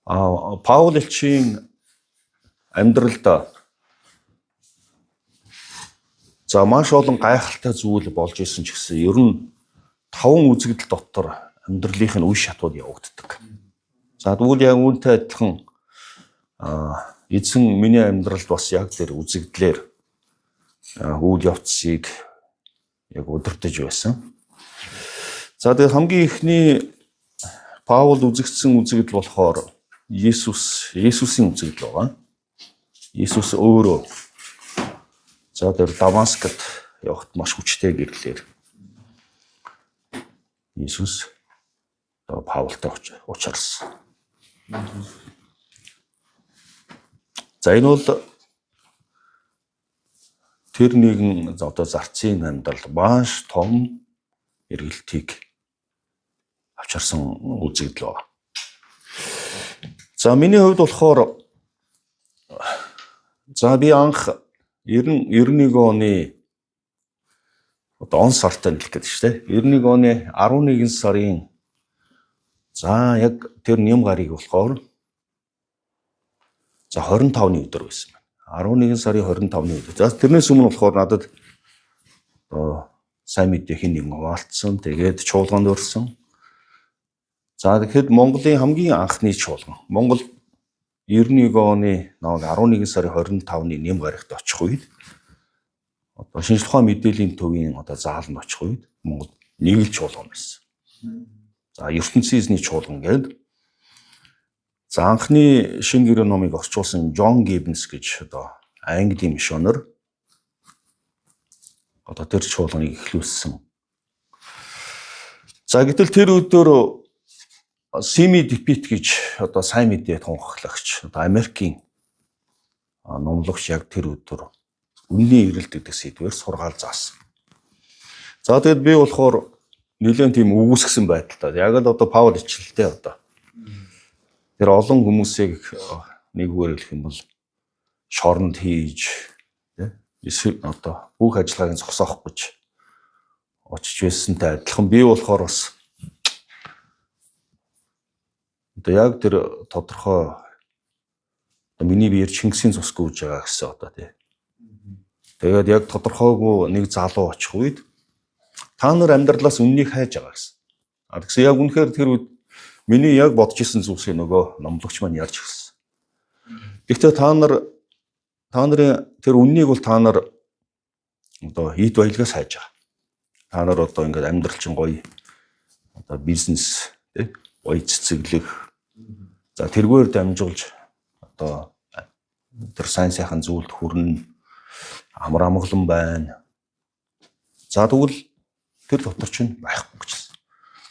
Паул элчийн амьдралд за маш олон гайхалтай зүйл болж исэн ч гэсэн ер нь 5 үзэгдэл дотор амьдралынх нь үе шатууд явагддаг. За тэгвэл яг үүнтэй адилхан эзэн миний амьдралд бас яг тэр үзэгдлэр үйл явцыг яг удирдах байсан. За тэгээд хамгийн ихний Паул үзэгдсэн үзэгдэл болохоор Есүсийн үзэгдэл байгаа. Есүс өөрөө за тэр Дамаскт явахт маш хүчтэй гэрлээр Есүс Паултай уулзсан. За энэ бол тэр нэгэн одоо зарцын амьдрал маш том эргэлтийг авчирсан үзэгдэл байна. За миний хувьд болохоор за би анх 91 оны он сартай нэлэх гэдэг шүү дээ. 91 оны 11 сарын за яг тэр нэм гарыг болохоор за 25-ны өдөр байсан байна. 11 сарын 25-ны өдөр. За тэрнээс өмнө болохоор надад сайн мэдээ хин нэг хуваалцсан. Тэгээд чуулганд өрсөн. За тэгэхэд Монголын хамгийн анхны чуулган. Монгол 91 оны 11 сарын 25-ны нэм гарагт очих үед одоо шинжлэх ухааны мэдээллийн төвийн одоо зааланд очих үед Монгол нэг л чуулган байсан. За ертөнцийн эзний чуулган гэдэг. За анхны шинэ гэрээ номыг орчуулсан Джон Гибнс гэж одоо Английн мишонер одоо тэр чуулганыг эхлүүлсэн. За гэтэл тэр өдөр Сими Дипит гэж одоо сайн мэдээ тунхаглагч одоо Америкийн номлогч яг тэр өдөр үнний эрэлт гэдэг сэдвээр сургаал заасан. За тэгэд би болохоор нэлээд тийм өгүүлсэн байдалтай. Яг л одоо Паул ичлэлтэй одоо тэр олон хүмүүсийг нэгвэр хэлэх юм бол шоронд хийж эсвэл одоо бүх ажиллагааг зогсоох гэж очиж байсантай адилхан би болохоор бас одоо яг тэр тодорхой миний биеэр Чингисийн цус гүйж байгаа гэсэн одоо тий. Тэгээд яг тодорхойгүй нэг залуу очих үед та нар амьдралаас үннийг хайж байгаа гэсэн. Тэгсэн яг үнэхээр тэр үед миний яг бодож исэн зүйлсийг нөгөө номлогч маань ярьж өгсөн. Гэхдээ та нарын тэр үннийг бол та нар одоо эд баялгаас хайж байгаа. Та нар одоо ингээд амьдрал чинь гоё одоо бизнес тий гоё цэцэглэх за тэргээр дамжуулж одоо тэр сайн сайхан зүйлд хүрнэ амар амгалан байна. За тэгвэл тэр дотор чинь байхгүй гэжсэн.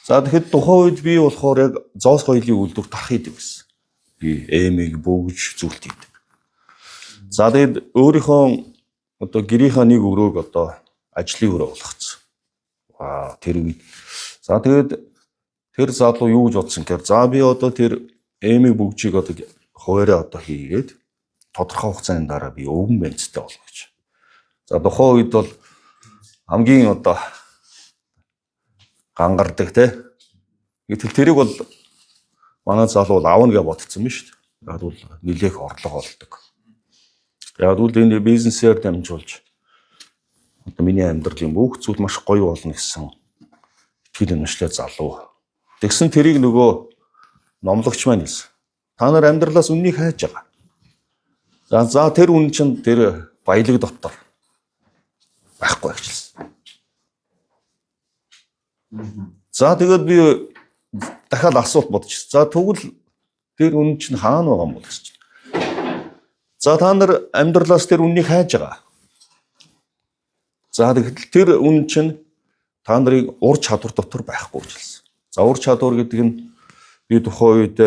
За тэгэхэд тухайн үед би болохоор яг зоос гоёлын үйлдвэр тарах идэв гэсэн. Би эмийг бөгж зүйлт идэв. За тэгэд өөрийнхөө одоо гэрийнхаа нэг өрөөг одоо ажлын өрөө болгоцсон. Тэр үед за тэгэд тэр залуу юу гэж бодсон гэхээр за би одоо тэр эмийг бөгжийг одоо хуваараа одоо хийгээд тодорхой хугацааны дараа би өвгөн бенцтэй болно гэж. За тухайн үед бол хамгийн одоо гангардаг те. Гэтэл тэрийг бол манай залуу бол аавна гэж бодсон юм шүү дээ. Яг бол нэлээх орлого олдог. Яг бол энэ бизнесээр дамжуулж одоо миний амьдралын бүх зүйл маш гоё болно гэсэн итгэл үнэмшлээ залуу. Тэгсэн тэрийг нөгөө номлогч маань хэлсэн. Та нар амьдралаас үннийг хайж байгаа. За тэр үн чинь тэр баялаг дотор байхгүй гэжэлсэн. За тэгээд би дахиад асуулт бодчих. За тэгвэл тэр үн чинь хаана байгаа юм бол гэж. За та нар амьдралаас тэр үннийг хайж байгаа. За тэгэхээр тэр үн чинь та нарын ур чадвар дотор байхгүй гэжэлсэн. За ур чадвар гэдэг нь би тухайн үед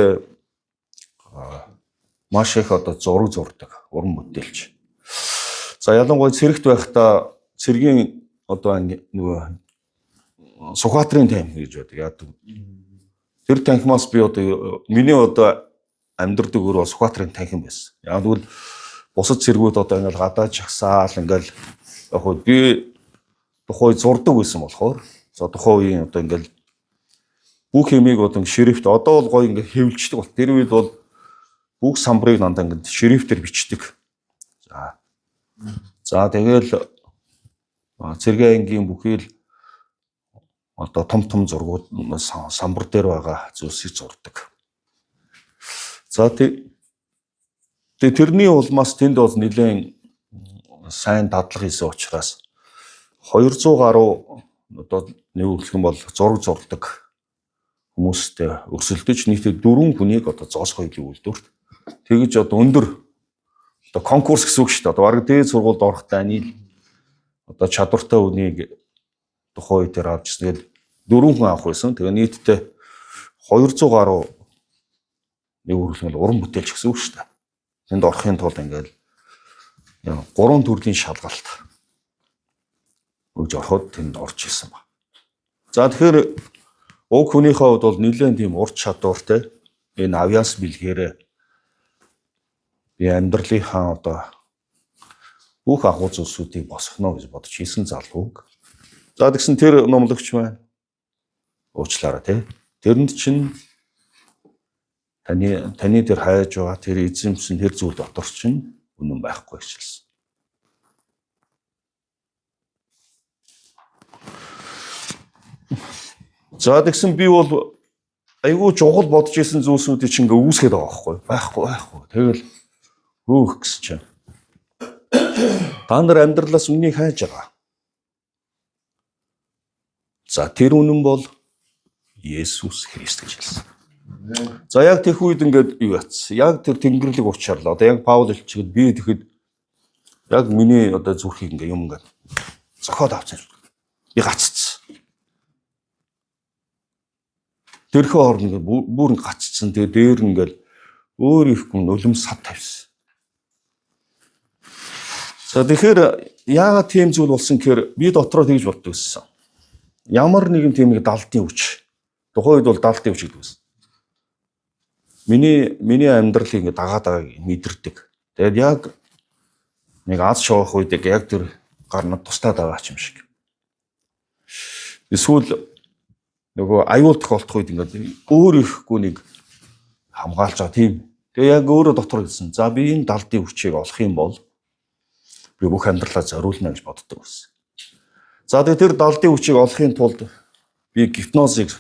маш их одоо зураг зурдаг, уран бүтээлч. За ялангуяа цэрэгт байхдаа цэргийн одоо нөгөө Сүхбаатарын танхим гэж байдаг. Яадаг. Тэр танхимаас би одоо миний одоо амьдрдаг өөр бол Сүхбаатарын танхим байсан. Яг л бусад цэргүүд одоо ингээл гадаад жагсаал ингээл яг хөө би тухай зурдаг байсан болохоор за тухайн үеийн одоо ингээл бүх юмыг одоо шрифт одоо бол гоё ингээ хэвлждэг бол тэр үед бол бүх самбарыг дандаа ингээд шрифтээр бичдэг. За тэгэл цэргийн ангийн бүхий л одоо том зургууд самбар дээр байгаа зүйлсийг зурдаг. За тэрний улмаас тэнд бол нэлээд сайн дадлага хийсэн учраас 200 гаруй одоо нэг юм бол зураг зурдаг хүмүүстэй өрсөлдөж нийтдээ 4 хүнийг одоо зоосгоё гэж үлдвэрт. Тэгэж одоо өндөр одоо конкурс гэсэн үг шүү дээ. Одоо бараг дээд сургуульд орохтой нийл одоо чадвартай үнийг тухайн үед авч ирсэн. Тэгээд 4 хүн авах байсан. Тэгээ нийтдээ 200 гаруй нэг үргэлжлэл уран бүтээлч гэсэн үг шүү дээ. Энд орохын тулд ингээд 3 төрлийн шалгалт өгж ороход тэнд орж исэн ба. За тэгэхээр уг хүнийхээ хувьд бол нэлээд тийм ур чадвартай энэ авьяас бэлгээрээ би амьдралынхаа одоо бүх агуу зүйлсүүдийг босгоно гэж бодож хийсэн залууг. За тэгсэн тэр номлогч маань уучлаарай тий. Тэрэнд чинь таны тэр хайж байгаа тэр эзэмсэн тэр зүйл дотор чинь үнэн байхгүй хэлсэн. За тэгсэн би бол айгүй чухал бодож исэн зүйлсүүдийг чинь ингээ үүсгээд байгаа байхгүй. Тэгэл хөөх гэсэн чинь. Та нар амьдралаас үнийг хайж байгаа. За тэр үнэн бол Есүс Христ гэж хэлсэн. За яг тэр үед ингээд юу яцсан. Яг тэр тэнгэрлэг уучаарлаа. Одоо яг Паул хэлчихэд би тэгэхэд яг миний одоо зүрхийг ингээ юм ингээд зохиод авсан. Би гаццсан. Тэрхүү орн ингээ бүр гаццсан. Тэгээ дээр ингээл өөр их хүн нулимс сад тавьсан. За тэгэхээр яагаад тийм зүйл болсон гэхээр би дотроо тэгж боддог гэсэн. Ямар нэгэн тийм нэг далдын хүч. Тухайн үед бол далдын хүч гэдэг байсан. Миний амьдралыг ингээ дагаад мэдэрдэг. Тэгээд яг нэг аз шоох үед яг тэр гарнад тустаад байгаа юм шиг. Эсвэл нөгөө аюул тохиолдох үед ингээд өөр ихгүй нэг хамгаалж байгаа тийм. Тэгээ яг өөрөө дотор хэлсэн. За би энэ далдын хүчийг олох юм бол би бүх амьдралаа зориулна гэж боддог байсан. За тэгээ тэр далдын хүчийг олохын тулд би гипнозыг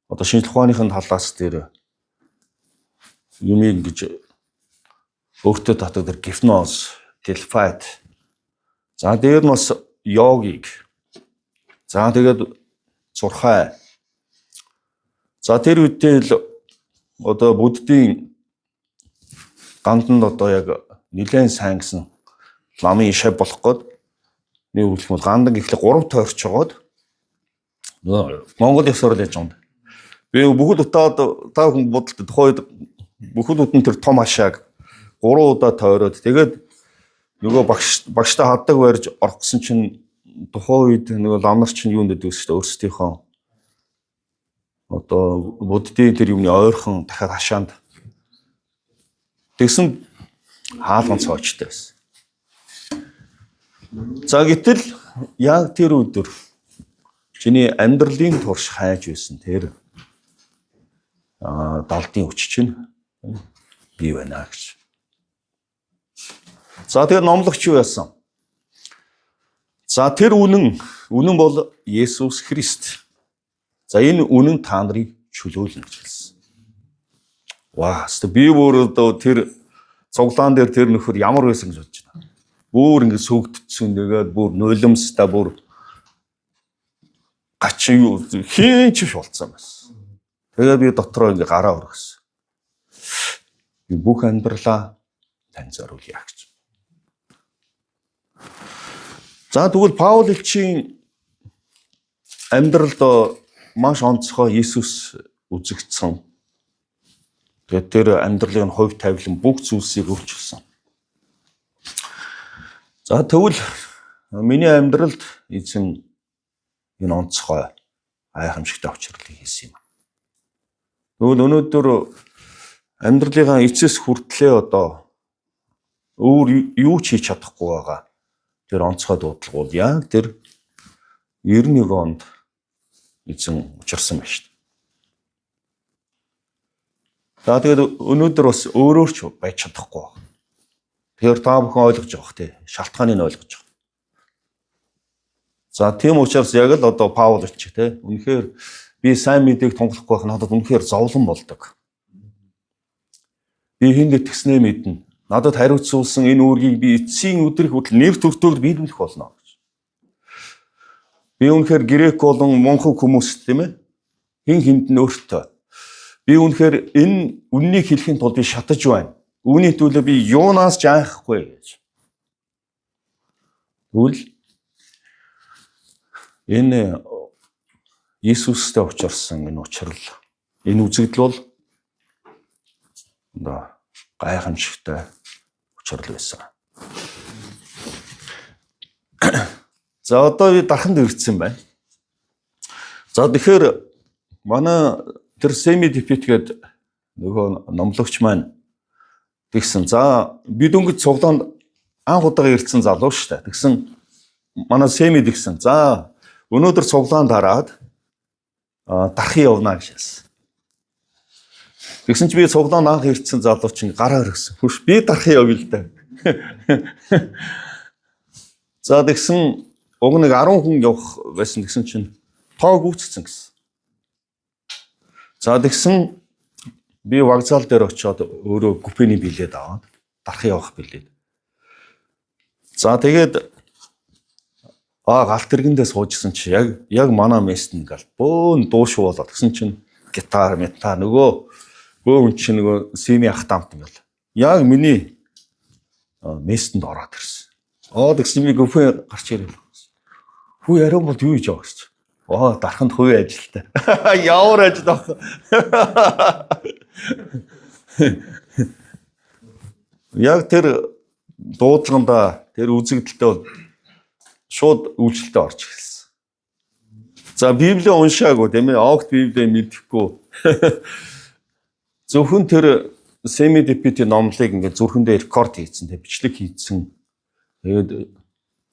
одоо шинжлэх ухааныхын талаас дээр юм ингэж өөртөө татдаг тэр гипноз, телепат. За дээр нь бас йогиг. За тэгээд зурхай. За тэр үедээ л одоо буддийн ганданд одоо яг нэлээд сайн гэсэн ламын ишээ болох гээд нэг үгэл бол гандан ихлэ 3 тойрч жогоод Монгол ёсоор л яж байгаа юм. Би бүхэл удаад та хүн бодолтой тухайд бүхэл үдэн тэр том ашааг 3 удаа тойроод тэгээд нөгөө багштай хаддаг барьж орох гэсэн чинь тухайн үед нөгөө ламнар чинь юу нэдэг шүү дээ өөрсдийнхөө одоо буддийн тэр юмны ойрхон дахиад хашаанд тэгсэн хаалган цоочтой байсан. За гэтэл яг тэр өдөр чиний амьдралын турш хайж байсан тэр далдын хүч чинь бий байна гэж. За тэр номлогч юу яасан? За тэр үнэн бол Есүс Христ. За энэ үнэн та нарыг чөлөөлнө гэж хэлсэн. Ваа, би өөрөө тэр цуглаан дээр тэр нөхөр ямар байсан гэж бодож байна. Бүр ингэ сүгдсэн тэгээд бүр нулимстай бүр гачин юу хийн ч болцсон байсан. Тэгээд би дотроо ингэ гараа өргөсөн. Би бүх амьдралаа тань зориулъя гэж. За тэгвэл Паул элчийн амьдралд маш онцгой Иесус үзэгдсэн. Тэгээд тэр амьдралын хувь тавилан бүх зүйлсийг өөрчилсөн. За тэгвэл миний амьдралд эзэн энэ онцгой гайхамшигтай учрлыг хийсэн юм. Тэгвэл өнөөдөр амьдралынхаа эцэс хүртлээ одоо өөр юу ч хийж чадахгүй байгаа. Тэр онцгой дуудлага бол яг тэр 91 онд эзэн учирсан байна шүү дээ. За тэгээд өнөөдөр бас өөрөөр ч байж чадахгүй. Тэгэхээр та бүхэн ойлгож байгаа те. Шалтгааныг нь ойлгож байгаа. За тийм учраас яг л одоо Паул ч те. Үнэхээр би сайн мэдээг тунхлахгүй байх надад үнэхээр зовлон болдог. Би хүнд итгэснээ мэднэ. Надад хариуцуулсан энэ үүргийг би эцсийн өдрийн хүртэл нэр төртөөр биелүүлэх болно гэж. Би үнэхээр грек болон монхон хүмүүс тийм ээ. Хин хинд нь өөртөө. Би үнэхээр энэ үннийг хэлэхийн тулд би шатаж байна. Үүний төлөө би юунаас ч айхгүй гэж. Тэгвэл энэ Иесустэй учирсан энэ учрал, энэ үзэгдэл бол гайхамшигтай учрал байсан. За одоо би дарханд ирсэн байна. За тэгэхээр манай тэр Семидипит гээд нөгөө номлогч маань тэгсэн. За бид өнгөц цуглаанд анх удаа ирсэн залуу шүү дээ. Тэгсэн манай Семид тэгсэн. За өнөөдөр цуглаанд хараад дарахын явна гэж. Тэгсэн чи би цуглаанд анх ирсэн залуу чинь гараа өргөсөн. Хүш би дарахын явъя л да. За тэгсэн уг нэг 10 хүн явах байсан гэсэн чинь тоог үүсгэсэн гэсэн. За тэгсэн би вокзал дээр очиод өөрөө купений билет аваад дарахын явах билет. За тэгээд галт тэргэндээ суужсэн чи яг манай мест ингээл бөөн дуушуу болоод тэгсэн чинь гитар нөгөө хүн чинь нөгөө Сими ах тамт ингээл яг миний местэнд ороод ирсэн. Тэгсэн би купе гарч ирээ. Хүү яриа бол юу хийж байгаа гэж. Дарханд хувийн ажилтай. Ямар ажил баг. Яг тэр дуудлаганда тэр үзэгдэлтэй бол шууд үйлчлэлтэй орж ирсэн. За Библийг уншаагүй тийм ээ. Огт Библийг мэдэхгүй. Зөвхөн тэр Семидипитийн номлыг ингээд зүрхэндээ рекорд хийсэн, бичлэг хийсэн. Тэгээд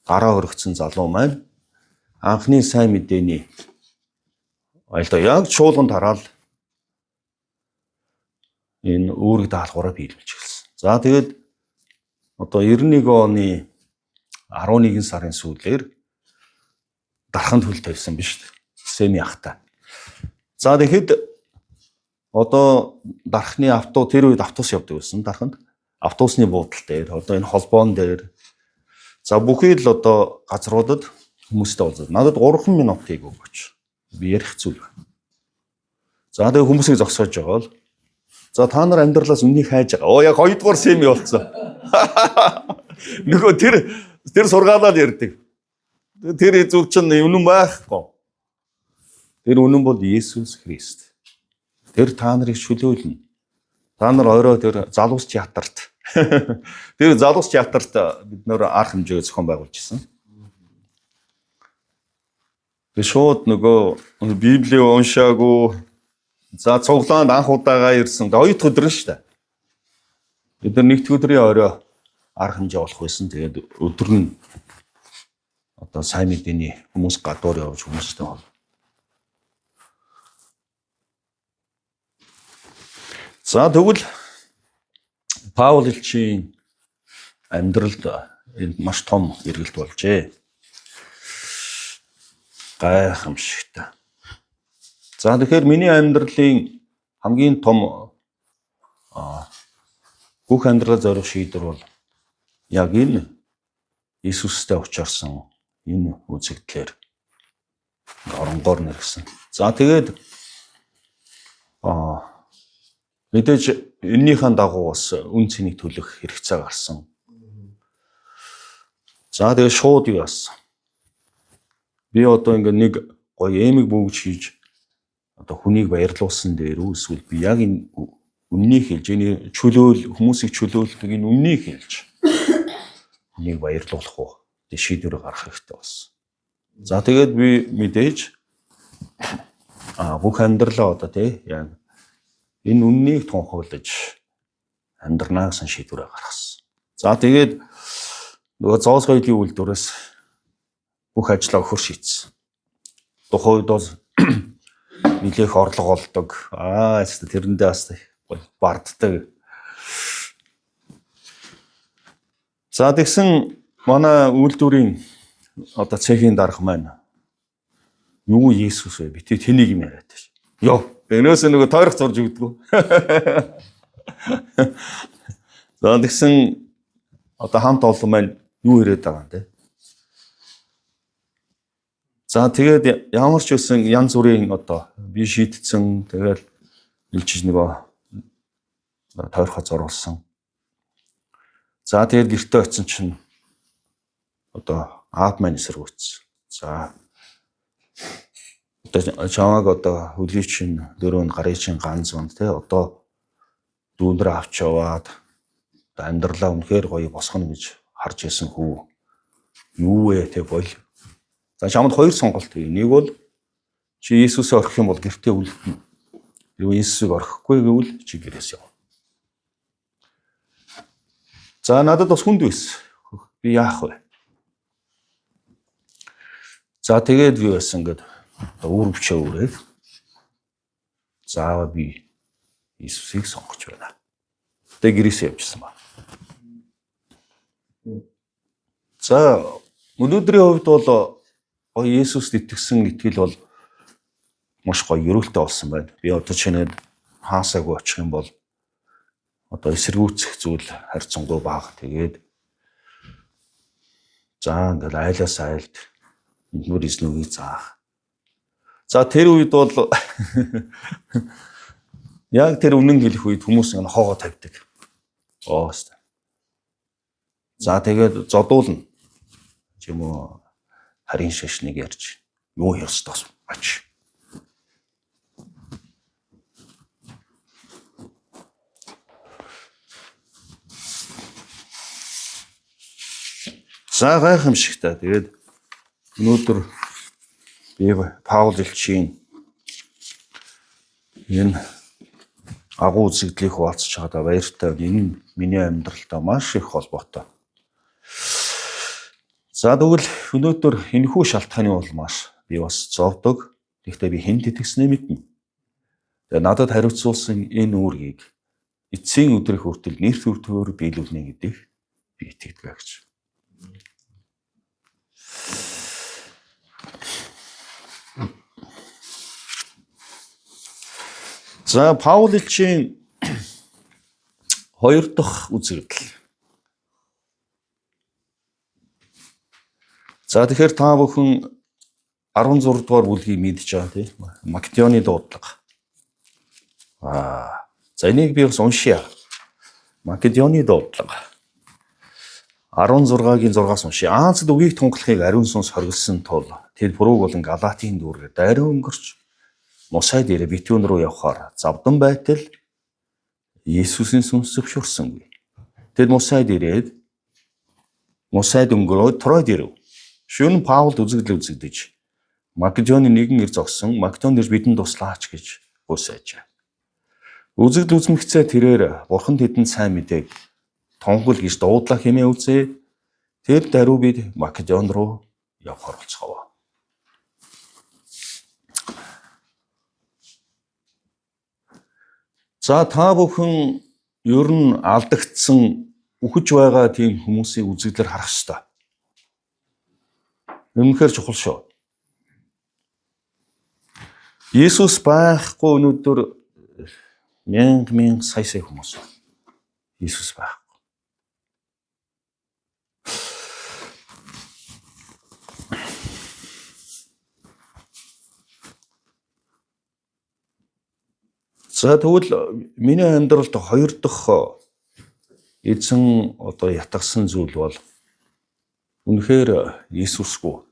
гараа өргөцсөн залуу маань анхны сайн мэдээний яг чуулганд хараад энэ үүрэг даалгавраа биелүүлж эхэлсэн. За тэгээд одоо 91 оны 11 сарын сүүлээр дарханд хөл тавьсан биш үү? Семи ахтай. За тэгэхэд одоо дархны тэр үед автобус явдаг байсан дарханд. Автобусны буудал дээр одоо энэ холбоон дээр за бүхий л одоо газруудад хүмүүстэй уулзаад надад 3 минутыг өгөөч. Би ярих зүйл байна. За тэгээ хүмүүсийг зогсоож байгаа бол за та нар амьдралаас үнийг хайж байгаа. Яг 2 дугаар Семи болцсон. Нөгөө тэр сургаалаад ярьдаг. Тэр зүйл чинь үнэн байхгүй. Тэр үнэн бол Иесус Христ. Тэр та нарыг чөлөөлнө. Та нар орой тэр залуус театрт. Тэр залуус театрт бид нөр арга хэмжээ зохион байгуулж ирсэн. Шууд нөгөө Библийг уншаагүй. За цуглаанд анх удаага ирсэн. 2 дахь өдөр нь шүү дээ. Бид нар 1 дахь өдрийн орой арга хэмжээ болох байсан. Тэгээд өдөр нь одоо сайн мэдээний хүмүүс гадуур явж хүмүүстэй бол. За тэгвэл Паул элчийн амьдралд энэ маш том эргэлт болжээ. Гайхамшигтай. За тэгэхээр миний амьдралын хамгийн том бүх амьдрал зорих шийдвэр бол яг энэ Иесустэй учирсан энэ үзэгдлэр оронгоор нэрсэн. За тэгээд мэдээж эннийхэн дагуу бас үн цэнийг төлөх хэрэгцээ гарсан. За тэгээд шууд юу болсон? Би одоо ингээ нэг гоё эмэг бөгж хийж одоо хүнийг баярлуулсан дээр эсвэл би яг энэ үннийг хэлж энэ хүмүүсийг чөлөөлдөг энэ үннийг хэлж хүнийг баярлуулах уу гэдэг шийдвэр гаргах хэрэгтэй болсон. За тэгээд би мэдээж бүх амьдралаа одоо яг энэ үннийг тунхаглаж амьдрнаа гэсэн шийдвэрээ гаргасан. За тэгээд нөгөө зоос гоёлын үйлдвэрээс бүх ажлаа өгөх шийдсэн. Тухайд бол нэлээх орлого олдог. Тэрэндээ бас барддаг. За тэгсэн манай үйлдвэрийн одоо цехийн дарга маань юу Есүс вэ? Битээ тэнийг юм яриад тааш. Йоо, энэс нөгөө тойрох зурж өгдөггүй. За тэгсэн одоо хамт олон маань юу яриад байгаа юм те. За тэгээд ямар ч үсэн янз бүрийн одоо би шийдсэн тэгээд илчиж нөгөө тойрохоо зоруулсан. За тэгээд гэртээ очисон чинь одоо аав маань эсэргүүцсэн. За одоо чамааг одоо хөлийн чинь дөрөв гарын чинь ганц унд те одоо дүүнрээ авч яваад амьдралаа үнэхээр гоё босгоно гэж харж исэн хүү. Юу вэ те бол. За чамд хоёр сонголт бий. Нэг бол чи Иесусээ орхих юм бол гэртээ үлдэнэ. Юу Иесусыг орхихгүй гэвэл чи гэрээс яв. За надад бас хүнд байсан. Би яах вэ? За тэгээд би бас ингээд өөр өвчөө өрөөд заава би Иесусыг сонгож байна. Тэгээд гэрээсээ явчихсан ба. За өнөөдрийн хувьд бол Иесуст итгэсэн итгэл бол маш гоё өрөөлтэй болсон байна. Би одоо чинээд хаасаагүй очих юм бол одоо эсэргүүцэх зүйл харьцангуй бага. Тэгээд за ингээд айлаас айлд энднүр эзнүгийг заах. За тэр үед бол яг тэр үнэн хэлэх үед хүмүүс ингэ хоогоо тавьдаг. Өөст. За тэгээд зодуулна. Чим үү харин шашныг ярьж юу ёстос ач. За гайхамшигтай. Тэгээд өнөөдөр би Паул элчийн энэ агуу үзэгдлийг хуваалцаж байгаадаа баяртай. Энэ миний амьдралтай маш их холбоотой. За тэгвэл өнөөдөр энэхүү шалтгааны улмаас би бас зовдог. Гэхдээ би хэн итгэснээ мэднэ. Тэгээ надад хариуцуулсан энэ үүргийг эцсийн өдрийн хүртэл нэр төвөөр биелүүлнэ гэдэг би итгэдэг гэж. За Паул элчийн хоёр дахь үзэгдэл. За тэгэхээр та бүхэн 16 дугаар бүлгийг мэдж байгаа тийм Македоны дуудлага. За энийг би бас уншия. Македоны дуудлага 16-гийн 6-аас уншия. Аанцд үгийг тунгалахыг ариун сүнс хоригдсан тул тэд бурууг болон Галатийн дүүргээр дайраа өнгөрч Мусай дээрээ битүүн рүү явхаар завдан байтал Иесусийн сүнс зөвшөөрсөнгүй. Тэд Мусайд өнгөрөөд Тройд ирэв. Шөнө Паулд үзэгдэл үзэгдэж Македоны нэгэн ир зогсон Македон дэр бидэнд туслаач гэж хүсэж. Үзэгдэл үзмэгцээ тэрээр бурхан тэдэнд сайн мэдээг тонгол гэж дуудлаа хэмээн үзээ. Тэр даруй бид Македон руу явхаар болцгоо. За та бүхэн ер нь алдагдсан үхэж байгаа тийм хүмүүсийн үзэгдлээр харах ёстой. Үнэхээр чухал шүү. Иесус байхгүй өнөөдөр мянга сая хүмүүс. Иесус байхгүй. За тэгвэл миний амьдралд хоёр дахь эзэн одоо ятгсан зүйл бол үнэхээр Иесусгүй.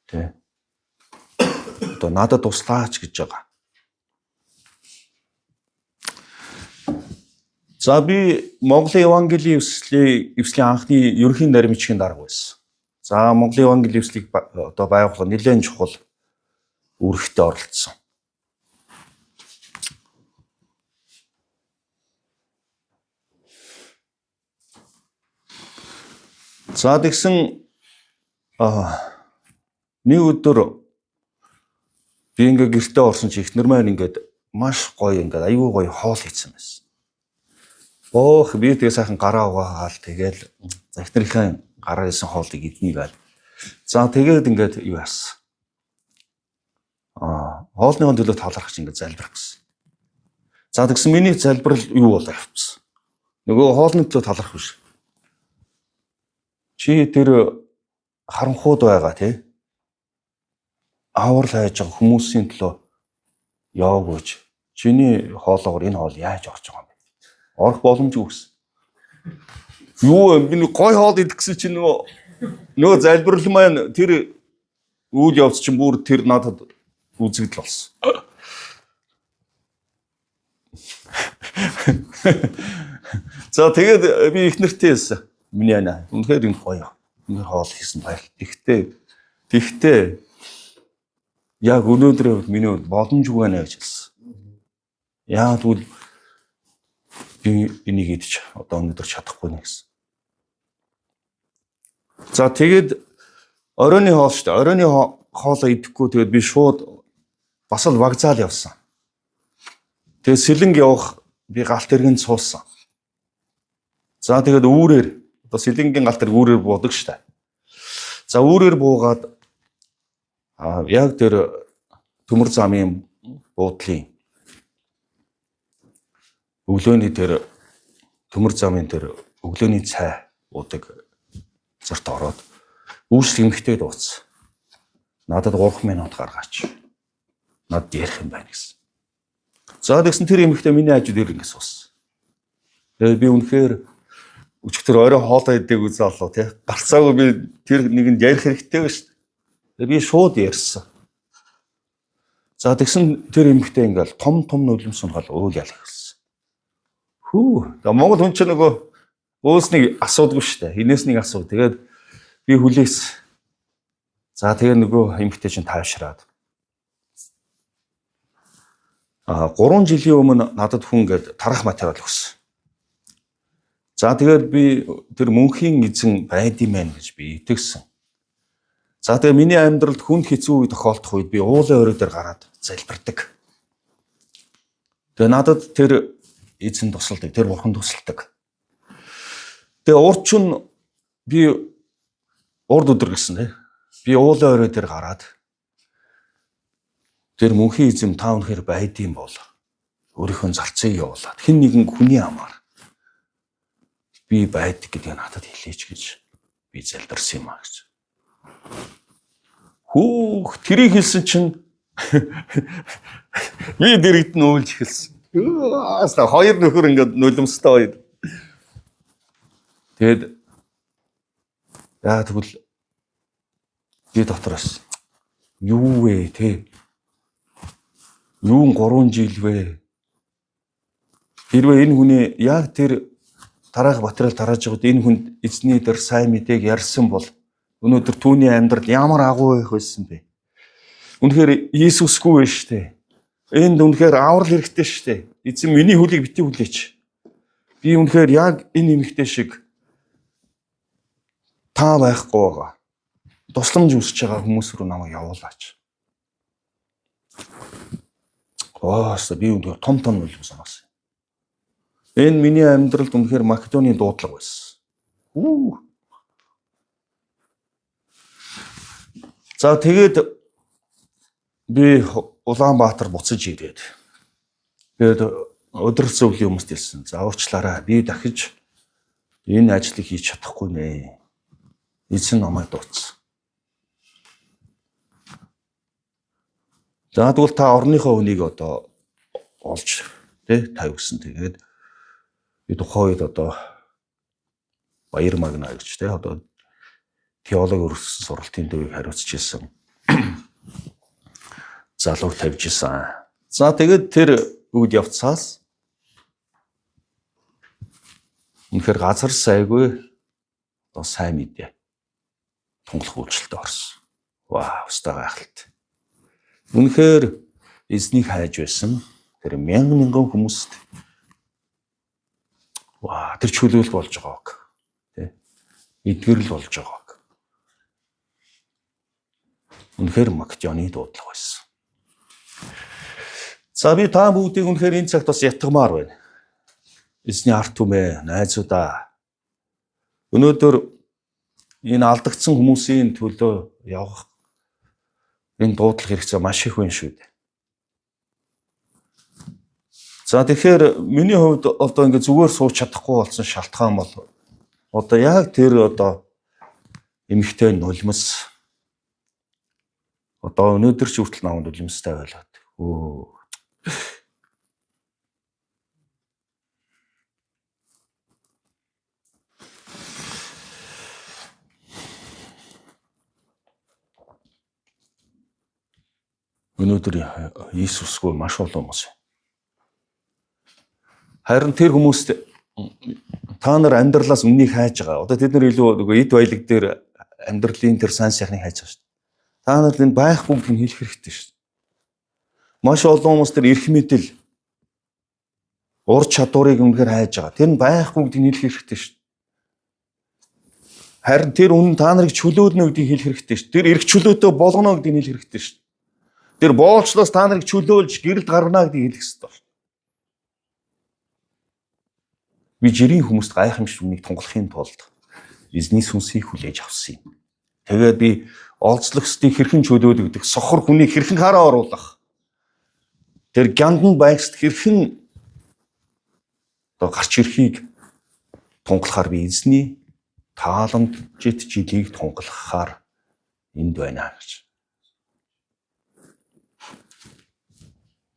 Тэ. Одоо надад туслаач гэж байгаа. За би Монголын Евангелийн эвслийн анхны ерөнхий наримчгийн дарга байсан. За Монголын Евангелийн эвслийг одоо байгуулах нэлээд чухал үүрэгтээ оролцсон. За тэгсэн нэг өдөр би ингээ гэртээ орсон чи эхнэр маань ингээд маш гоё ингээд аюу гоё хоол хийсэн байсан. Боох би тэгээ сайхан гараа угаагаал тэгэл захирынхаа гараа исэн хоолыг идний байл. За тэгээд ингээд юу яасан. Хоолны төлөө талархаж ингээд залбирах гэсэн. За тэгсэн миний залбирал юу болоо явцсан. Нөгөө хоолны төлөө талархах биш. Чи тэр харанхууд байгаа тий. Аавар хайж байгаа хүмүүсийн төлөө яваагүй. Чиний хоолоогоор энэ хоол яаж орж байгаа юм бэ? Орох боломжгүй гэсэн. Юу би нэг гой хоол идэх гэсэн чинь нөгөө залбирал маань тэр үйл явц чинь бүр тэр надад үзэгдэл болсон. За тэгээд би их нэртэй хэлсэн. Миний ана. Үнэхээр энэ гоё. Энэ хоол хийсэн баяр. Тэгтээ яг өнөөдөр миний боломжгүй байна гэж хэлсэн. Яа тэгвэл би энийг идэж одоо өнөөдөр чадахгүй нэ гэсэн. За тэгээд оройны хоол шүү дээ. Оройны хоолоо идэхгүй тэгээд би шууд бас л вокзал явсан. Тэгээд Сэлэнг явах би галт тэргэнд суусан. За тэгээд үүрээр одоо Сэлэнгийн галт тэрэг үүрээр буудаг шүү дээ. За үүрээр буугаад яг тэр төмөр замын буудлын өглөөний тэр төмөр замын тэр өглөөний цай уудаг зарт ороод үүсэл эмхтэй дууцсан. Надад 3 минут гаргаач. Над ярих юм байна гэсэн. За тэгсэн тэр эмхтэй миний хажууд ирэн суусан. Тэгээд би үнэхээр өчигдөр орой хоолоо идэг үзаалуу тий. Гарцаагүй би тэр нэгэнд ярих хэрэгтэй байна шүү дээ. Тэгээд би шууд ярьсан. За тэгсэн тэр эмхтэй ингээл том нулимс сунгаал уул ял хэлсэн. Хүү. Монгол хүн чинь нөгөө өөснийг асуудгүй шүү дээ. Энээс нэг асуу. Тэгээд би хүлээс. За тэгээ нөгөө эмхтэй чинь таашраад. 3 жилийн өмнө надад хүн гээд тарах материал өгсөн. За тэгээд би тэр мөнхийн эзэн байдимэн гэж би итгэсэн. За тэгээ миний амьдралд хүнд хэцүү үе тохиолдох үед би уулын өрөө дээр гараад залбирдаг. Тэгээ надад тэр эзэн тусалдаг, тэр бурхан тусалдаг. Тэгээ урд чинь би урд өдөр гэсэн тий. Би уулын өрөө дээр гараад тэр мөнхийн эзэм та өнөхөр байдсан бол өөрийнхөө зарцыг явуулаад хэн нэгэн хүний амаар би байдаг гэдгийг надад хэлээч гэж би залбирсан юм аа гэж. Хүүх тэрийг хэлсэн чинь би дэрэгд нь уйлж эхэлсэн. Ааста хоёр нөхөр ингээд нулимстай хоёр. Тэгэд яа тэгвэл би дотроос юу вэ те? Юун 3 жил вэ? Хэрвээ энэ хүний яг тэр тараах материал тарааж байгаад энэ хүнд эзний дээр сайн мэдээг ярьсан бол өнөөдөр түүний амьдрал ямар агуу байх байсан бэ? Үнэхээр Иесусгүй вэ штэ. Энд үнэхээр аврал хэрэгтэй штэ. Эзэн миний хөлийг бити хүлээч. Би үнэхээр яг энэ эмэгтэй шиг та байхгүй байгаа. Тусламж үсэж байгаа хүмүүс рүү намайг явуулаач. Би үнэхээр том нулим санаасан. Энэ миний амьдралд үнэхээр Македоны дуудлага байсан. За тэгээд би Улаанбаатар буцаж ирээд. Тэгээд өдөр зөвлөлийн хүмүүст хэлсэн. За уучлаарай. Би дахиж энэ ажлыг хийж чадахгүй нэ. Эзэн намайг дуудсан. За тэгвэл та орныхоо үнийг одоо олж тэ тавьсан. Тэгээд би тухайн үед одоо Баяр Магна гэж тэ одоо теологи өрсөлдсөн сургалтын төвийг хариуцж ирсэн. Залууг тавьж ирсэн. За тэгээд тэр үйл явцаас үнэхээр газар сайгүй одоо сайн мэдээ тунгалах үйлчлэлд орсон. Вау, өстой гайхалтай. Үнэхээр эзнийг хайж байсан тэр мянган хүмүүст тэр чөлөөл болж байгааг тий эдгэрэл болж байгааг үнэхээр Македоны дуудлага байсан. За би та бүгдийг үнэхээр энэ цагт бас ятгамаар байна. Эзний арт түмээ, найзуудаа. Өнөөдөр энэ алдагдсан хүмүүсийн төлөө явах энэ дуудлага хэрэгцээ маш их байна шүү дээ. За тэгэхээр миний хувьд одоо ингэ зүгээр сууч чадахгүй болсон шалтгаан бол одоо яг тэр одоо эмэгтэй нулимс одоо өнөөдөр ч хүртэл намайг нулимстай байлаад. Өнөөдөр Иесусгүй маш олон хүмүүс. Харин тэр хүмүүст та нар амьдралаас үннийг хайж байгаа. Одоо тэд нар илүү нөгөө эд баялаг дээр амьдралын тэр сайн сайхныг хайж байгаа шүү дээ. Та нарт энэ байхгүй гэдгийг хэлэх хэрэгтэй шүү дээ. Маш олон хүмүүс тэр эрх мэдэл ур чадварыг үнэхээр хайж байгаа. Тэр нь байхгүй гэдгийг хэлэх хэрэгтэй шүү дээ. Харин тэр үнэн та нарыг чөлөөлнө гэдгийг хэлэх хэрэгтэй шүү дээ. Тэр эрх чөлөөтэй болгоно гэдгийг хэлэх хэрэгтэй шүү дээ. Тэр боолчлоос та нарыг чөлөөлж гэрэлд гаргана гэдгийг хэлэх хэрэгтэй байна. Би жирийн хүмүүст гайхамшиг үнийг тунгалахын тулд эзний сүнсийг хүлээж авсан юм. Тэгээд би олзлогчдыг хэрхэн чөлөөлөгдөх, сохор хүнийг хэрхэн хараа оруулах, тэр гяндан байгсд хэрхэн гарч ирэхийг тунгалахаар би эзний тааламжит жилийг тунгалахаар энд байна гэж.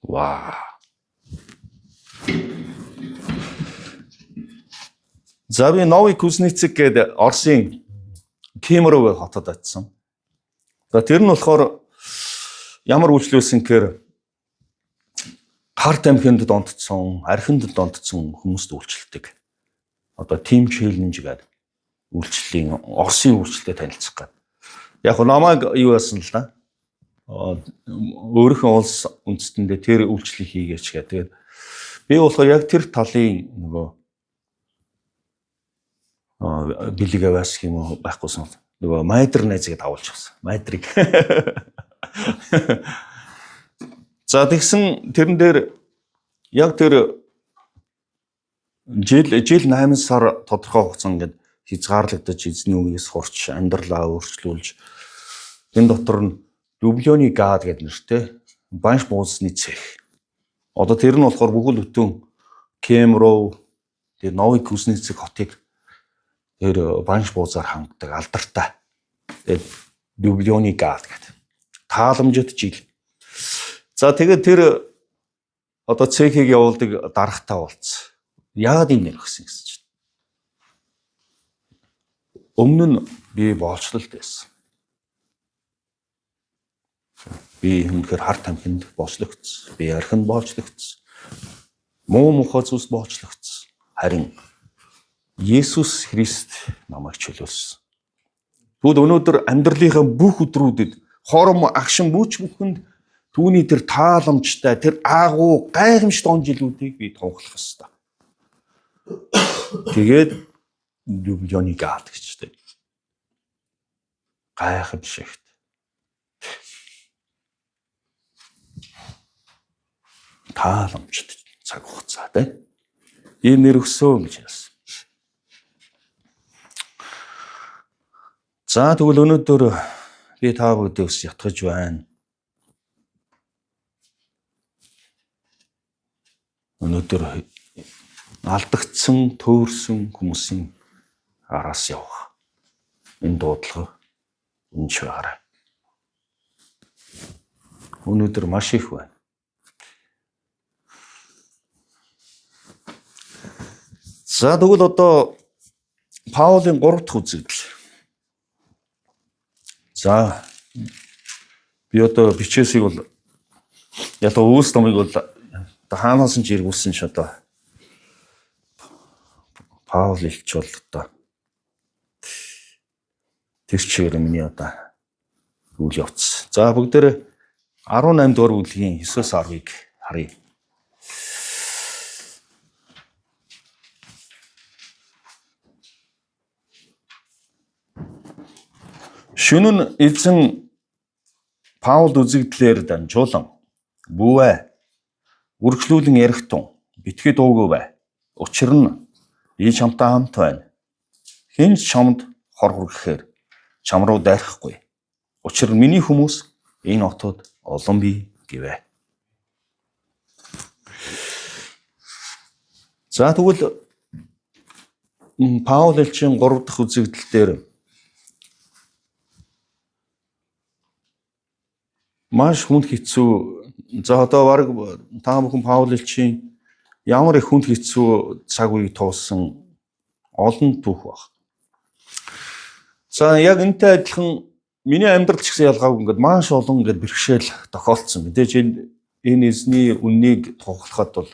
Вау. За би Новый Кузнецк гэдэг Оросын Кемерово хотод очсон. За тэр нь болохоор ямар үйлчлүүлсэн гэхээр харт амхинд донтцсон, архинд донтцсон хүмүүст үйлчлдэг. Одоо team challenge гэдэг үйлчлэлийн Оросын үйлчлэлтэй танилцах гэдэг. Яг нь намайг юу яасан л да. Өөрийнхөө улс үндэстэндээ тэр үйлчлэлийг хийгээч гэдэг. Тэгээд би болохоор яг тэр талын нөгөө билегээ бас юм байхгүйсэн нөгөө майдер найзыг давуулж авсан. Майдрыг. За тэгсэн тэрэн дээр яг тэр жил 8 сар тодорхой хугацаа ингээд хязгаарлагдаж эзний үгээс хурч амьдралаа өөрчлүүлж энэ дотор нь Дублёны гад гэдэг нэртэй банш бууцны цех. Одоо тэр нь болохоор бүгд бүтэн Кемерово тэр Новый Кузнецк хотыг тэр банш бууцаар хангдаг алдартай. Тэгээд Дублёны гад гэдэг. Тааламжит жил. За тэгээд тэр одоо цехийг явуулдаг дарагтаа болцсон. Яагаад юм нэр өгсөн гэсэн чинь. Өмнө нь би боолчлолт байсан. Би үнэхээр харт амхинд боочлогдсон. Би архинд боочлогдсон. Муу мухай зүс боочлогдсон. Харин Есүс Христ намайг чөлөөлсөн. Тэгвэл өнөөдөр амьдралынхаа бүх өдрүүдэд хором агшин бүч бүхэнд түүний тэр тааламжтай тэр агуу гайхамшигт он жилүүдийг би тунхлах ёстой. Тэгээд Дублёны гад гэжтэй. Гайхамшигт. Тааламжт цаг хугацаа тийм. Энэ нэр өгсөн гэж хэлсэн. За тэгвэл өнөөдөр би та бүдээс ятгаж байна. Өнөөдөр алдагдсан, төөрсөн хүмүүсийн араас явах. Энэ дуудлага үнж байгаарай. Өнөөдөр маш их байна. За тэгвэл одоо Паулийн 3 дахь үзэгдэл. За би одоо бичээсийг бол ялаа өөс номыг бол хаанаас нь ч иргүүлсэн ч одоо Паул илч бол одоо тэр чигээр миний одоо үйл явц. За бүгдээр 18 дугаар бүлгийн 9-с 10-ыг харъя. Шөнө нь эзэн Паул үзэгдлээр дамжуулан "Бүүвэ, үргэлжлүүлэн ярих тун битгий дуугүй бай. Учир нь би чамтай хамт байна. Хэн ч чамд хор хүргэхээр чам руу дайрахгүй. Учир нь миний хүмүүс энэ хотод олон бий гэвэ. За тэгвэл Паул элчин 3 дахь үзэгдэл дээр маш хүнд хэцүү. За одоо баг та бүхэн Паул элчин ямар их хүнд хэцүү цаг үеийг туулсан олон түүх баг. За яг энэтэй адилхан миний амьдрал ч гэсэн ялгаагүй ингээд маш олон ингээд бэрхшээл тохиолдсон. Мэдээж энэ эзний үннийг тунхаглахад бол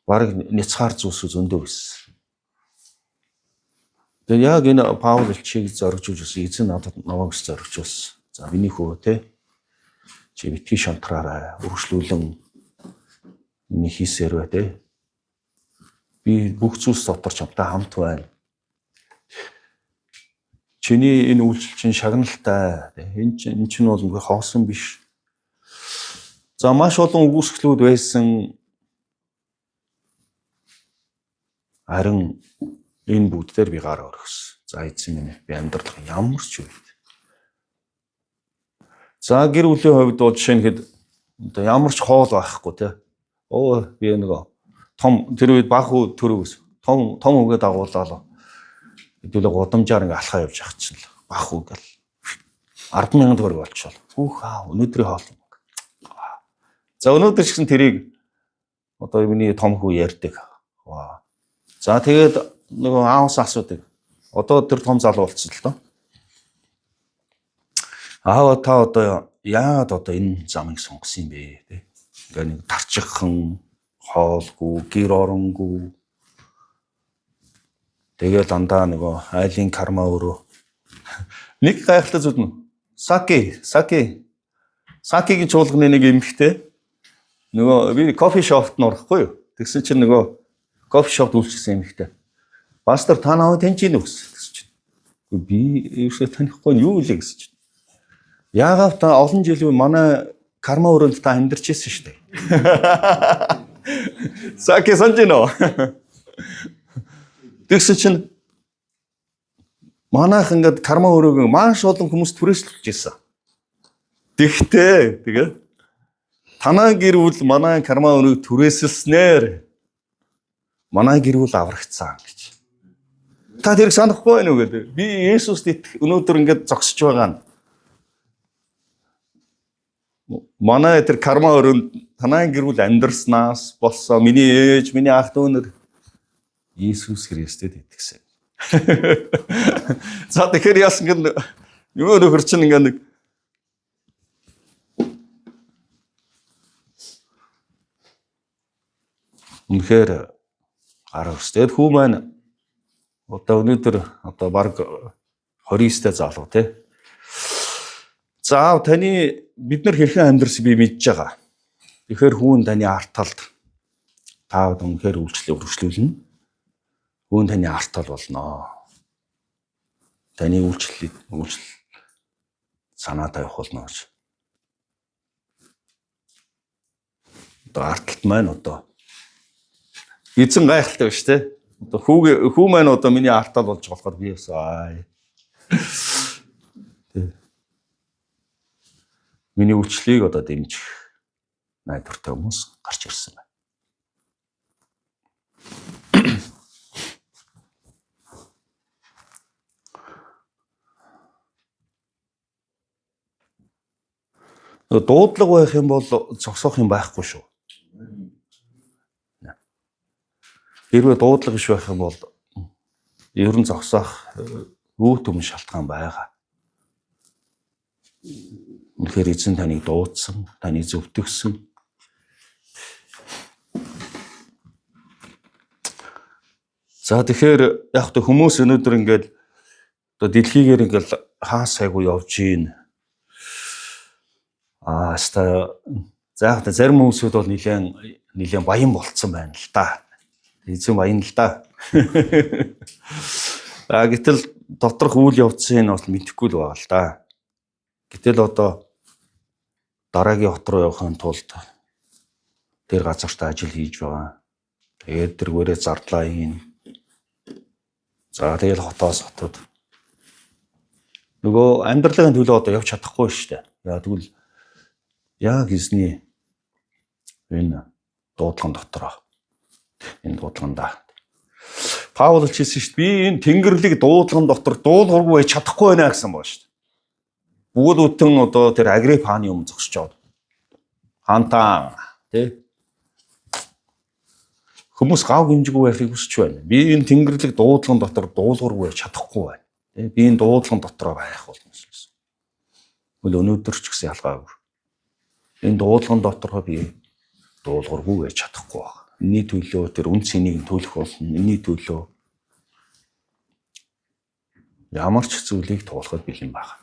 бараг няцгаар зүйлсүүд зөндөө байсан. Тэгээ яг энэ Паул элчийг зоригжуулж байсан эзэн надад намайг зоригжуулсан. За миний хөө те чи битгий шантраарай. Үргэлжлүүлэн миний хийсээр бай те. Би бүх зүйлс дотор чамтай хамт байна. Чиний энэ үйлчлэл чинь шагналтай. Энэ чинь бол ингээ хоосон биш. За маш олон үгүйсгэлүүд байсан. Харин энэ бүгд дээр би гараа өргөсөн. За эзэн минь би амьдрал ямар ч үед. За гэр бүлийн хувьд бол жишээ нь хэд одоо ямар ч хоол байхгүй те. Оо би нөгөө том тэр үед баг хүү төрөөс том үгээ дагуулаа. Хэдүүлээ гудамжаар ингээ алхаа явж явах чинь л баг хүү гэл 10,000 төгрөг болчихвол. Хүүх өнөөдрийн хоол. За өнөөдөр ч гэсэн тэрийг одоо миний том хүү ярьдаг. За тэгээд нөгөө аавс асуудаг. Одоо тэр том залуу болчихсон л доо. Аава та одоо яагаад одоо энэ замыг сонгосон юм бэ? Ингээ нэг тарчиххан, хоолгүй, гэр оронгүй. Тэгээд дандаа нөгөө айлын карма өөрөө нэг гайхалтай зүйл нь сакигийн чуулганы нэг эмэгтэй нөгөө би кофе шопт нурахгүй юу? Тэгсэн чинь нөгөө кофе шопт үйлчилсэн эмэгтэй. Пастор та намайг таньж ийн үү гэсэн чинь. Би eersээ танихгүй юу вэ гэсэн чинь. Яагаад та олон жилийн манай карма өрөөнд та амьдарч ирсэн шүү дээ. Саки санжино. Тэгсэн чинь манайх ингээд карма өрөөг маш олон хүмүүс түрээслүүлж ирсэн. Тэгтээ тэгээ танаа гэр бүл манай карма өрөөг түрээсэлснээр манай гэр бүл аврагцсан гэж. Та тэрийг санахгүй байна уу гэдэг. Би Есүст өнөөдөр ингээд зогсож байгаа нь. Манай тэр карма өрөөнд танаа гэр бүл амьдрснаас болсон миний ээж, миний ах дүүнэр Иесус Христэд итгэсэн. За тэгэхээр яасан гэн юу нөхөр чинь ингээ нэг үнэхээр гараа өстэй хүү маань одоо өнөөдөр одоо баг 29-тэй залуу тий. За таны бид нар хэрхэн амьдрсан би мэдж байгаа. Тэгэхээр хүүн таны арталд та үнэхээр үргэлжлүүлнэ. Хүүн таны артал болно. Таны үйлчлэл санаатай явах болно гэж. Одоо арталт маань одоо эзэн гайхалтай биш те. Одоо хүү маань одоо миний артал болж болохоор би ясаа. Миний үйлчлэлийг одоо дэмжих найдвартай хүмүүс гарч ирсэн байна. Дуудлага байх юм бол зогсоох юм байхгүй шүү. Хэрвээ дуудлага биш байх юм бол ер нь зогсоох үе төм шалтгаан байгаа. Үнэхээр эзэн таныг дуудсан, таныг зөвтгсөн. За тэгэхээр яг та хүмүүс өнөөдөр ингээд одоо дэлхийгээр ингээд хаа сайгүй явж гин. За зарим хүмүүсүүд бол нэлээд баян болцсон байна л да. Эзэн баян л да. Гэтэл доторх үйл явдсан нь бол мэдэхгүй л байгаа л да. Гэтэл одоо дараагийн хот руу явахын тулд тэр газарт ажил хийж байгаа. Тэгээд тэргээрээ зардлаа хийн. За тэгэл хотод нөгөө амьдралын төлөө одоо явж чадахгүй шүү дээ. Яа тэгвэл яг эзний энэ дуудлагын дотор энэ дуудлаганда Паул хэлсэн шүү дээ. Би энэ Тэнгэрлэг дуудлагын дотор дуулуургүй байж чадахгүй байна гэсэн байна шүү дээ. Бүгд бүтэн одоо тэр Агриппаны өмнө зогсож байгаа. Хантаа тий хүмүүс гав гимжгүй байхыг хүсэж байна. Би энэ Тэнгэрлэг дуудлагын дотор дуулуургүй байж чадахгүй байна. Тий би энэ дуудлагын дотроо байх болно гэсэн. Хөл өнөөдөр ч гэсэн ялгаагүй. Энэ дуудлагын дотроо би дуулуургүй байж чадахгүй байна. Энийний төлөө тэр үн цэнийг төлөх болно. Энийний төлөө ямар ч зүйлийг туулахад бэлэн байна.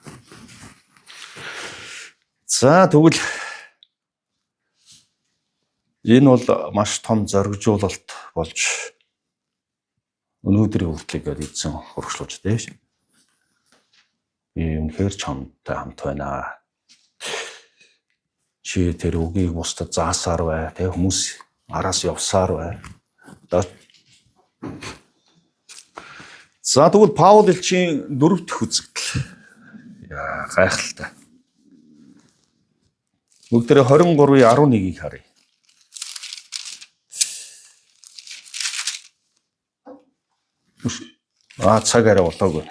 За тэгвэл энэ бол маш том зоригжуулалт болж өнөөдрийн хүртлэгээд эзэн хургшлуулж дээ. Би үнэхээр чамтай хамт байна. Чи тэр үгийг бусдад заасаар бай. Тэ хүмүүс араас явсаар бай. За тэгвэл Паул элчийн 4 дахь үзэгдэл. Яа гайхалтай. Бүгдээ 23:11-ийг харъя. Цаг арай болоогүй.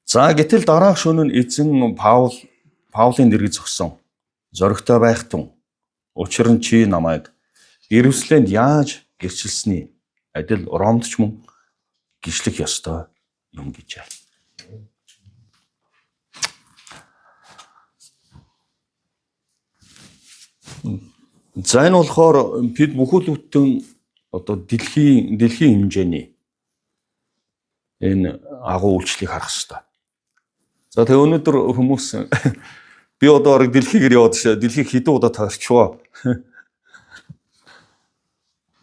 За гэтэл дараах шөнө нь эзэн Паулын нэрийг зогсон. Зоригтой байх тун. Учир нь чи намайг Иерусалимд яаж гэрчилсэний адил Ромд ч мөн гишлэх ёстой юм гэжээ. За энэ болохоор бид бүхэлдэн одоо дэлхийн хэмжээний энэ агуу үйлчлэгийг харах хэрэгтэй. За тэгээ өнөөдөр хүмүүс би одоо дэлхийгээр яваад дэлхийг хэдэн удаа таарчваа.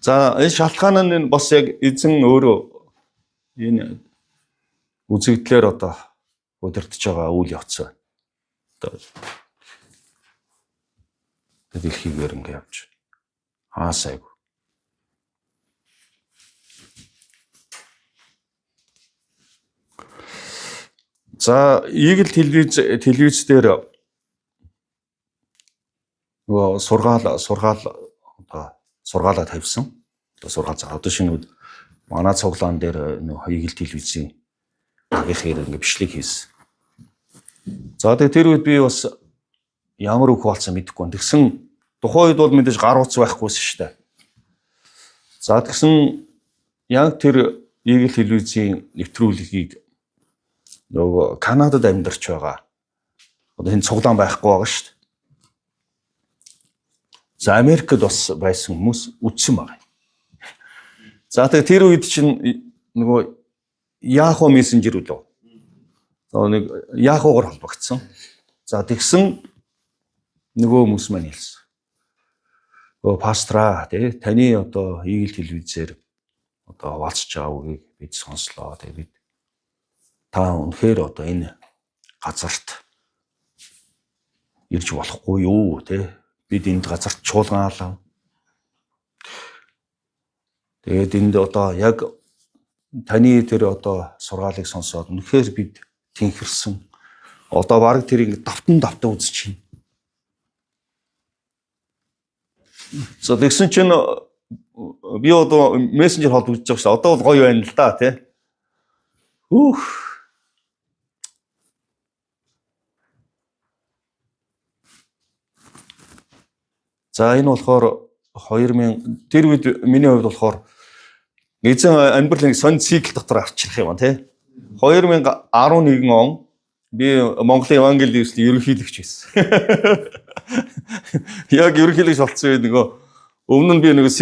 За энэ шалтгаан нь бас яг эзэн өөрөө энэ үзэгдлэр одоо удирдах байгаа үйл явц байна. Дэлхийгээр ингэ явж хаасайг. За Игэл телевиз дээр нөгөө сургаалаа тавьсан. Сургаал за одоо шинэ үед манай цуглаан дээр нөгөө Игэл телевизийн багийнхаар ингэ бичлэг хийсэн. За тэгээ тэр үед би бас ямар үг болсон мэдэхгүй. Тэгсэн тухайн үед бол мэдээж гар утас байхгүйсэн шүү дээ. За тэгсэн яг тэр Игэл телевизийн нэвтрүүлгийг нөгөө Канадад амьдарч байгаа. Одоо энэ цуглаан байхгүй байгаа шүү дээ. За Америкт бас байсан хүмүүс үзсэн байгаа. За тэгээ тэр үед чинь нөгөө Yahoo Messenger үлээ. За нэг Yahoo-гоор холбогдсон. За тэгсэн нөгөө хүмүүс маань хэлсэн. Пастра тий таны одоо Игэл телевизээр одоо хуваалцж байгаа үгийг бид сонслоо. Тэгээ бид та үнэхээр одоо энэ газарт ирж болохгүй юу тий бид энэ газарт чуулгаалаа. Тэгээд энд одоо яг таны тэр одоо сургаалыг сонсоод үнэхээр бид тэнхэрсэн. Одоо баг тэрийг давтан үзэж байна. За тэгсэн чинь би одоо мессенжер холбогдож байгаа шүү. Одоо бол гоё байна л да тий. За энэ болохоор 2000 тэр үед миний хувьд болохоор эзэн амьдралын сонь цикл дотор авчрах юм тий. 2011 он би Монголын евангелист ерөнхийлөгч байсан. Яг ерөнхийлөгч болсон үед нөгөө өмнө нь би нөгөө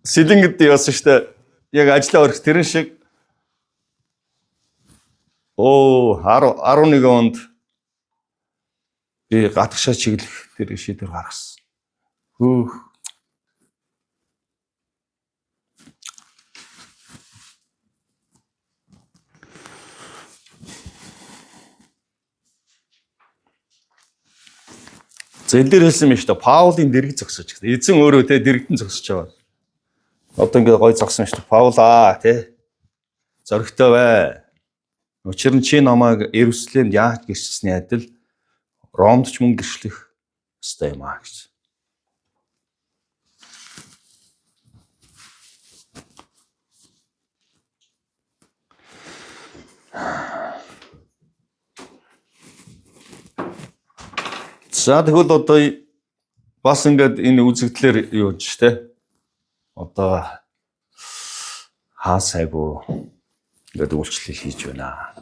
Сэлэнгэд явсан шүү дээ. Яг ажиллаа өрөх тэрэн шиг 11 онд би гатгшаа чиглэх тэр шийдвэр гаргасан. Зэлдэр хэлсэн юм шүү дээ. Паулын дэрэг зогсож гэсэн. Эзэн өөрөө те дэрэгтэн зогсож байгаа. Одоо ингээд гой зогсон шүү дээ. Паулаа те. Зоригтой бай. Учир нь чи намайг Иерусалимд яаж гэрчсэний адил Ромд ч мөн гэрчлэх ёстой юм аа гэж. За тэгвэл одоо бас ингээд энэ үзэгдлэр юу ч те одоо хаасайгу ингээд үйлчлэл хийж байна.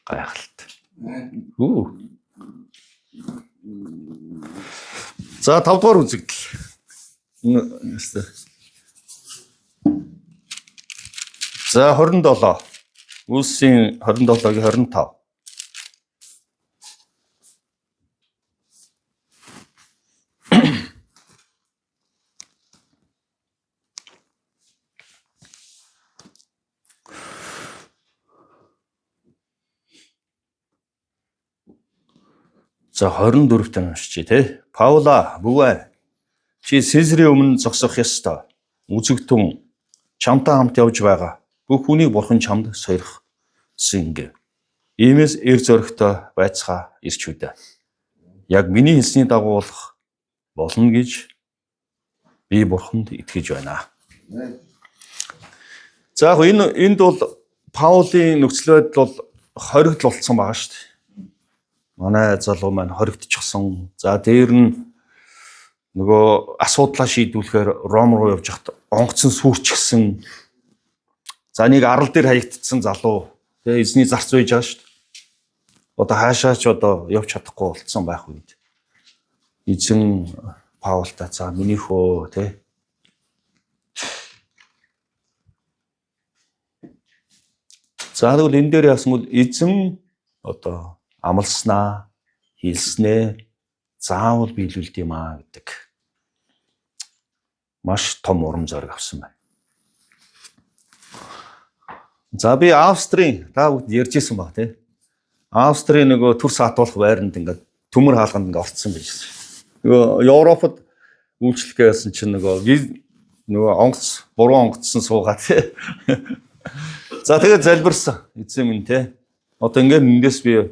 Гайхалтай. За 5 дугаар үзэгдэл. За 27. Үлсийн 27-гийн 25. За 24-т уншчих тий. Паула бүгөө чи Сезрийн өмнө зогсох ёстой. Үзэгтэн чамтай хамт явж байгаа. Бүх хүнийг бурхан чамд сойрхсон гээ. Иймээс эр зөрөгтэй байцгаа ирч үдэ. Яг миний хэлсний дагуу болох болно гэж би бурханд итгэж байна. За яг энд бол Паулийн нөхцөл байдал бол хоригдол болсон байгаа шүү дээ. Манай залуу маань хоригдчихсан. За дээр нь нөгөө асуудлаа шийдвүүлэхээр Ром руу явж хат онгоцон сүрчихсэн. За нэг арал дээр хаягдсан залуу тэгээ эзний зарц байж байгаа шүү дээ. Одоо хаашаач одоо явж чадахгүй болцсон байх үед эзэн Паултай за минийхөө тий. За тэгвэл энэ дээр яасан бол эзэн одоо амласнаа хэлснээ заавал биелүүлд юм аа гэдэг маш том урам зориг авсан байна. За би Австрийн та бүгд ярьжсэн баг тий. Австрийн нөгөө төрс хатуулах байранд ингээд төмөр хаалганд ингээд орцсон байжсэн. Нөгөө Европод үйлчлэх гэсэн чинь нөгөө онгоц буруу онгоцсон суугаад тий. За тэгээд залбирсан эзэн минь тий. Одоо ингээд эндээс би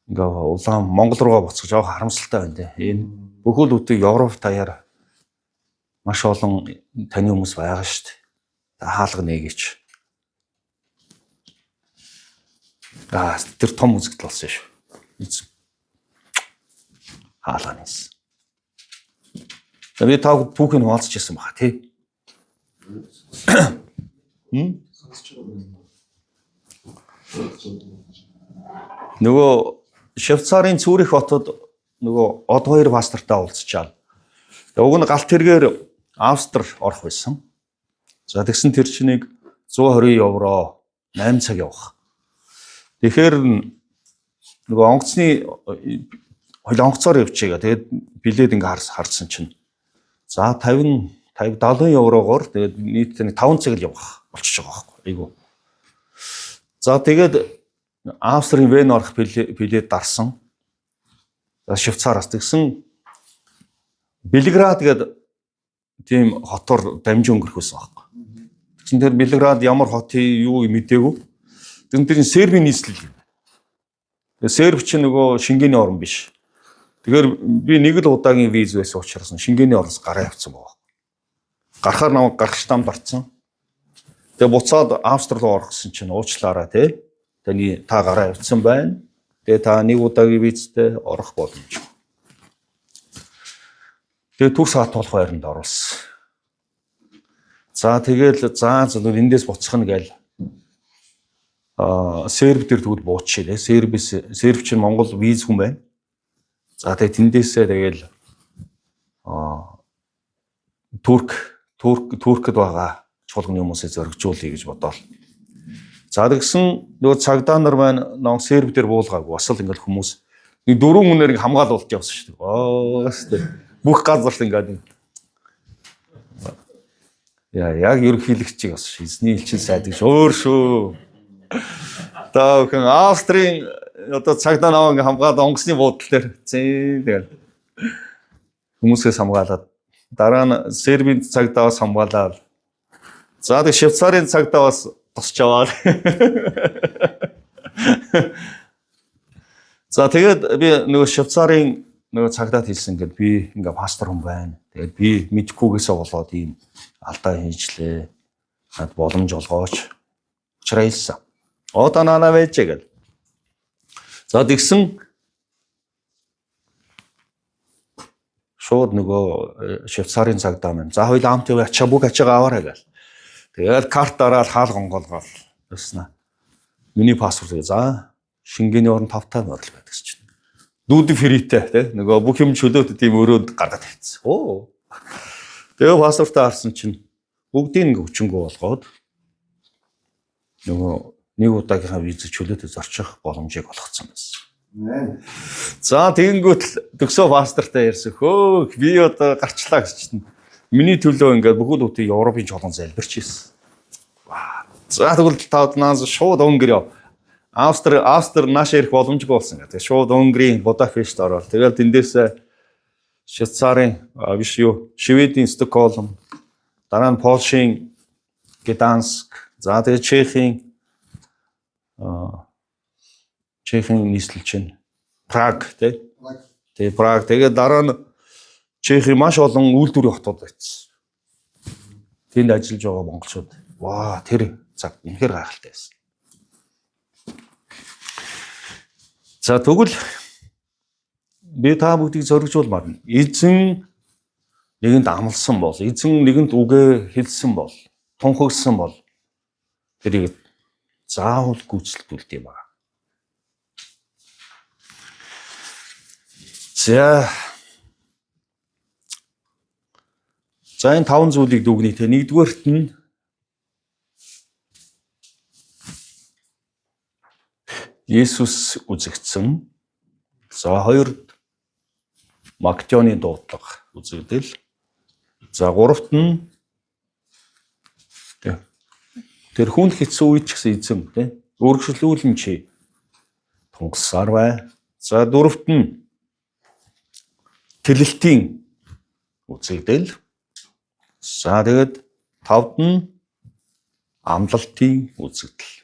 ингээ улаан Монгол руугаа буцаж явах харамсалтай байна те. Энэ бүхэл бүтэн Европ таяар маш олон таны хүмүүс байгаа шүү дээ. Та хаалга нээгч. Тэр том үзэгдэл болсон шүү. Эзэн. Хаалга нээс. Би та бүхэн хуваалцж ирсэн баха тий. Нөгөө Швейцарын Цюрих хотод нөгөө од 2 пастортай уулзчаал. Уг нь галт тэргээр Австри орох байсан. За тэгсэн тэр чинийг 120 евро 8 цаг явах. Тэгэхээр нөгөө онгоцны онгоцоор явчихъя. Тэгээд билет ингээ харсан чинь за 50 70 еврогоор тэгээд нийт 5 цаг л явах болчихж байгаа байхгүй. Айгу. За тэгээд Австрийн Вен орох билет дарсан. Швейцараас тэгсэн Белград гэдэг тийм хотоор дамжин өнгөрөх байсан байхгүй. Тэгсэн тэр Белград ямар хотын юу мэдээгүй. Тэгсэн тэр Сербийн нийслэл. Тэгээ Серб чинь нөгөө Шенгений орн биш. Тэгэхээр би нэг л удаагийн виз байсан учраас Шенгений орноос гараа явцсан байгаа. Гарахаар намайг гарах штамд орцсон. Тэгээ буцаад Австри руу орох гэсэн чинь уучлаарай тий. Та гараа явцсан байна. Тэгээ та нэг удаагийн визтэй орох боломжгүй. Тэгээ төрс хатуулах байранд оруулсан. За тэгэл эндээс буцах нь гээл серб дээр тэгвэл буучихъя. Серб чинь Монгол виз хүн байна. За тэгээ тэндээсээ тэгэл Туркд байгаа чуулганы хүмүүсээ зоригжуулъя гэж бодоол. За тэгсэн нөгөө цагдаа нар маань нон сервер дээр буулгаагүй. Бас л ингээл хүмүүс нэг 4 хүнээр хамгаалуулж явсан шүү дээ. Өстэй. Бүх газарт ингээд яг ерөнхийлөгчийг бас эзний элчин сайд гэж өөр шүү. Та бүхэн Австрийн одоо цагдаа наваа ингээ хамгаад онгоцны буудлын дээр тэгэл хүмүүсээс хамгаалаад дараа нь Сербийн цагдаас хамгаалаад за тэг Швейцарын цагдаас тусч аваад за тэгээд би нөгөө Швейцарын нөгөө цагдаад хэлсэн гээд би ингээ пастор хүн байна. Тэгээд би мэдхгүйгээсээ болоод ийм алдаа хийжлээ. Над боломж олгооч. Учраалсан. Одоо нана вэжээ гэл. За тэгсэн шууд нөгөө Швейцарын цагдаа маань за хоёул амт яваа ачаа бүх ачаагаа аваарай гэл. Тэгээд картаараа хаал гонголгоол өснө. Миний паспорт за Шенгений орн 5 таа морил байдаг ч чинь. Дүүд фритэй тий нөгөө бүх юм чөлөөт тийм өрөөнд гаргаад тавьчихсан. Оо. Тэгээ паспортаа харсан чинь бүгдийг ингээ хүчингүү болгоод нөгөө нэг удаагийнхаа виз чөлөөтэй зорчих боломжийг олгоцсон байсан. За тэгэнгүүт төгсөө пастортай ярьсан. Хөө би одоо гарчлаа гэж чинь. Миний төлөө ингээд бүгд үтээ Европын чолгон залбирч ийсэн. За тэгвэл та наас шууд Унгар Австри нааш ирэх боломжгүй болсон гэдэг. Шууд Унгарийн Будапешт ороод тэгэл тэндээс Швейцарын биш юу Шведийн Стокгольм дараа нь Польшийн Гданск за тэгээ Чехийн нийслэл чинь Праг тий. Тэгээ Праг тэгээ дараа нь Чехийн маш олон үйлдвэрийн хотууд байсан. Тэнд ажиллаж байгаа монголчууд. Ваа тэр цаг үнэхээр гайхалтай байсан. За тэгвэл би та бүгдийг зоригжуулмаар. Эзэн нэгэнд амласан бол, эзэн нэгэнд үгээ хэлсэн бол, тунхагсан бол тэрийг заавал гүйцэлдүүлдэг юм аа. За энэ 5 зүйлийг дүгнэе те. Нэгдүгээрт нь Есүс үзэгдсэн. За хоёрд Македоны дуудлага үзэгдэл. За гуравт нь тэр хүнд хэцүү үеч гэсэн эзэм тий. Өөрчлөлүүлэн чи тунгалсаар бай. За дөрөвт нь тэлэлтийн үзэгдэл. За тэгээд тавд нь амлалтын үзэгдэл.